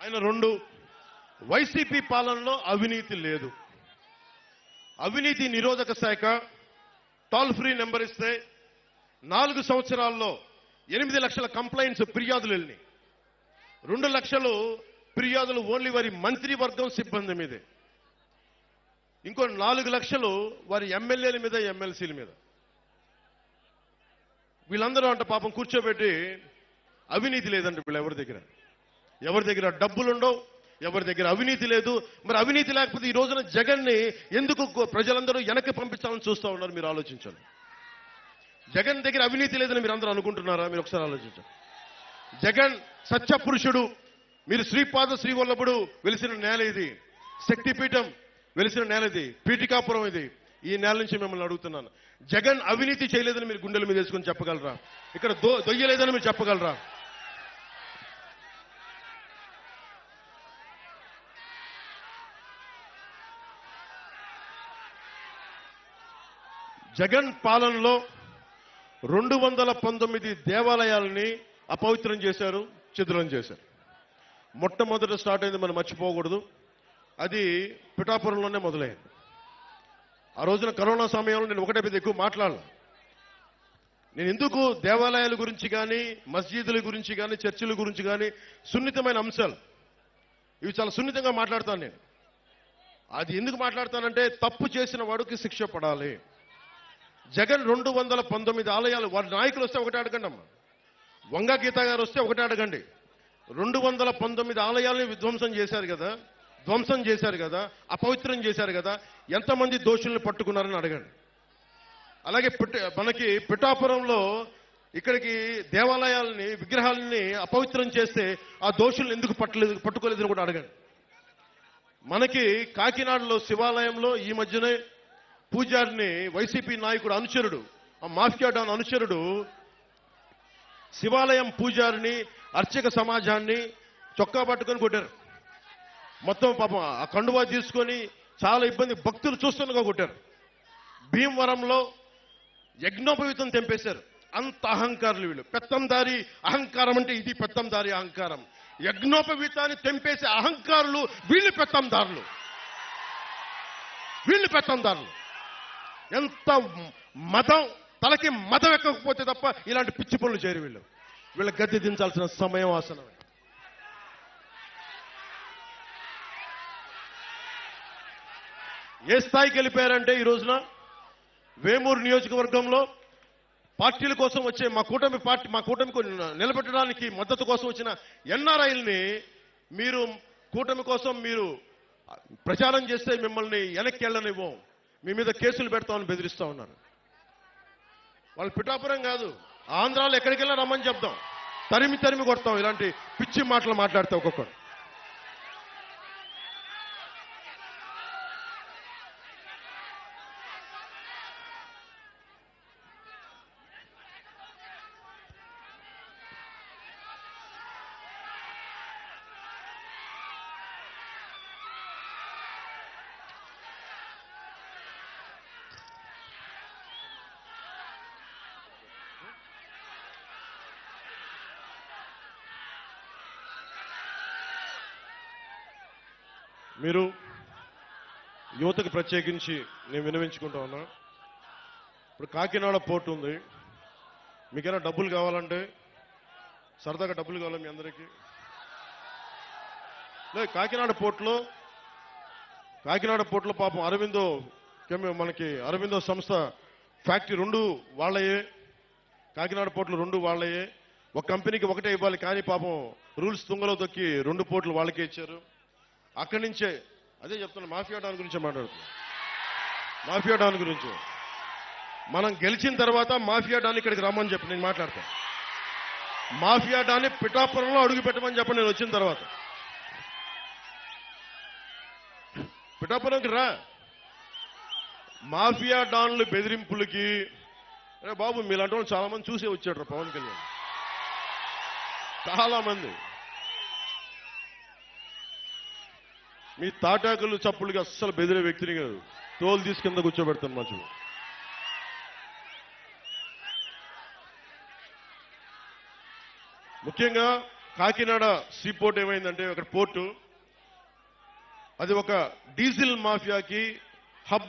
ఆయన 2 వైసీపీ పాలనలో అవినీతి లేదు. అవినీతి నిరోధక శాఖ టోల్ ఫ్రీ నెంబర్ ఇస్తే 4 సంవత్సరాల్లో 8 లక్షల కంప్లైంట్స్ ఫిర్యాదులు వెళ్ళినాయి. 2 లక్షలు ఫిర్యాదులు ఓన్లీ వారి మంత్రివర్గం సిబ్బంది మీదే. ఇంకో 4 లక్షలు వారి ఎమ్మెల్యేల మీద ఎమ్మెల్సీల మీద. వీళ్ళందరూ అంట పాపం కూర్చోబెట్టి అవినీతి లేదంటే వీళ్ళు ఎవరి దగ్గర డబ్బులుండవు, ఎవరి దగ్గర అవినీతి లేదు. మరి అవినీతి లేకపోతే ఈ రోజున జగన్ని ఎందుకు ప్రజలందరూ వెనక్కి పంపించాలని చూస్తూ ఉన్నారు? మీరు ఆలోచించండి. జగన్ దగ్గర అవినీతి లేదని మీరు అందరూ అనుకుంటున్నారా? మీరు ఒకసారి ఆలోచించండి. జగన్ సత్యపురుషుడు. మీరు శ్రీపాద శ్రీవల్లభుడు వెలిసిన నేల ఇది, శక్తిపీఠం వెలిసిన నేల ఇది, పీఠికాపురం ఇది. ఈ నేల నుంచి మిమ్మల్ని అడుగుతున్నాను, జగన్ అవినీతి చేయలేదని మీరు గుండెల మీద వేసుకొని చెప్పగలరా? ఇక్కడ దొయ్యలేదని మీరు చెప్పగలరా? జగన్ పాలనలో 219 దేవాలయాలని అపవిత్రం చేశారు, ఛిద్రం చేశారు. మొట్టమొదట స్టార్ట్ అయింది, మనం మర్చిపోకూడదు. అది పిఠాపురంలోనే మొదలైంది. ఆ రోజున కరోనా సమయంలో నేను ఒకటే పెద్ద ఎక్కువ మాట్లాడాలి. నేను ఎందుకు దేవాలయాల గురించి కానీ, మస్జిదుల గురించి కానీ, చర్చిల గురించి కానీ సున్నితమైన అంశాలు ఇవి చాలా సున్నితంగా మాట్లాడతాను. నేను అది ఎందుకు మాట్లాడతానంటే తప్పు చేసిన వాడికి శిక్ష పడాలి. జగన్ 219 ఆలయాలు, వారి నాయకులు వస్తే ఒకటే అడగండి అమ్మా. వంగ గీత గారు వస్తే ఒకటే అడగండి. 219 ఆలయాలని ధ్వంసం చేశారు కదా, అపవిత్రం చేశారు కదా, ఎంతమంది దోషుల్ని పట్టుకున్నారని అడగండి. అలాగే మనకి పిఠాపురంలో ఇక్కడికి దేవాలయాలని, విగ్రహాలని అపవిత్రం చేస్తే ఆ దోషుల్ని ఎందుకు పట్టుకోలేదని కూడా అడగండి. మనకి కాకినాడలో శివాలయంలో ఈ మధ్యనే పూజారిని వైసీపీ నాయకుడు అనుచరుడు, ఆ మాఫియా డాన్ అనుచరుడు శివాలయం పూజారిని, అర్చక సమాజాన్ని చొక్కా పట్టుకొని కొట్టారు. మొత్తం పాపం ఆ కండువా తీసుకొని చాలా ఇబ్బంది, భక్తులు చూస్తుండగా కొట్టారు. భీమవరంలో యజ్ఞోపవీతం తెంపేశారు. అంత అహంకారులు వీళ్ళు. పెత్తందారి అహంకారం అంటే ఇది పెత్తందారి అహంకారం. యజ్ఞోపవీతాన్ని తెంపేసే అహంకారులు వీళ్ళు పెత్తందారులు. ఎంత మతం, తలకి మతం ఎక్కకపోతే తప్ప ఇలాంటి పిచ్చి పనులు చేయరు వీళ్ళు. వీళ్ళ గద్దె దించాల్సిన సమయం ఆసనమే. ఏ స్థాయికి వెళ్ళిపోయారంటే ఈ రోజున వేమూరు నియోజకవర్గంలో పార్టీల కోసం వచ్చే మా కూటమికి నిలబెట్టడానికి మద్దతు కోసం వచ్చిన ఎన్ఆర్ఐల్ని మీరు కూటమి కోసం మీరు ప్రచారం చేస్తే మిమ్మల్ని వెనక్కి వెళ్ళనివ్వం, మీ మీద కేసులు పెడతామని బెదిరిస్తా ఉన్నారు. వాళ్ళు పిఠాపురం కాదు, ఆంధ్రాలో ఎక్కడికి వెళ్ళా రమ్మని చెప్తాం, తరిమి కొడతాం ఇలాంటి పిచ్చి మాటలు మాట్లాడితే ఒక్కొక్కరు. మీరు యువతకు ప్రత్యేకించి నేను వినవించుకుంటా ఉన్నా. ఇప్పుడు కాకినాడ పోర్టు ఉంది, మీకైనా డబ్బులు కావాలంటే, సరదాగా డబ్బులు కావాలి మీ అందరికీ. లేదు, కాకినాడ పోర్టులో పాపం మనకి అరవిందో సంస్థ ఫ్యాక్టరీ 2 వాళ్ళయే, కాకినాడ పోర్టులు 2 వాళ్ళయే. ఒక కంపెనీకి ఒకటే ఇవ్వాలి, కానీ పాపం రూల్స్ తుంగలో తొక్కి 2 పోర్టులు వాళ్ళకే ఇచ్చారు. అక్కడి నుంచే అదే చెప్తున్నా, మాఫియా డాన్ గురించి మాట్లాడుతున్నా. మాఫియా డాన్ గురించి మనం గెలిచిన తర్వాత మాఫియా డాన్ ఇక్కడికి రమ్మని చెప్పి నేను మాట్లాడతాను. మాఫియా డాన్ని పిఠాపురంలో అడుగు పెట్టమని చెప్పి నేను వచ్చిన తర్వాత. పిఠాపురంకి రా. మాఫియా డాన్లు బెదిరింపులకి బాబు మీలాంటి వాళ్ళు చాలా మంది చూసే వచ్చాడు పవన్ కళ్యాణ్. చాలా మంది మీ తాటాకులు చప్పులకి అస్సలు బెదిరే వ్యక్తిని కాదు, తోలు తీసి కింద కూర్చోబెడతాను మధ్యలో. ముఖ్యంగా కాకినాడ సీపోర్ట్ ఏమైందంటే అక్కడ పోర్టు అది ఒక డీజిల్ మాఫియాకి హబ్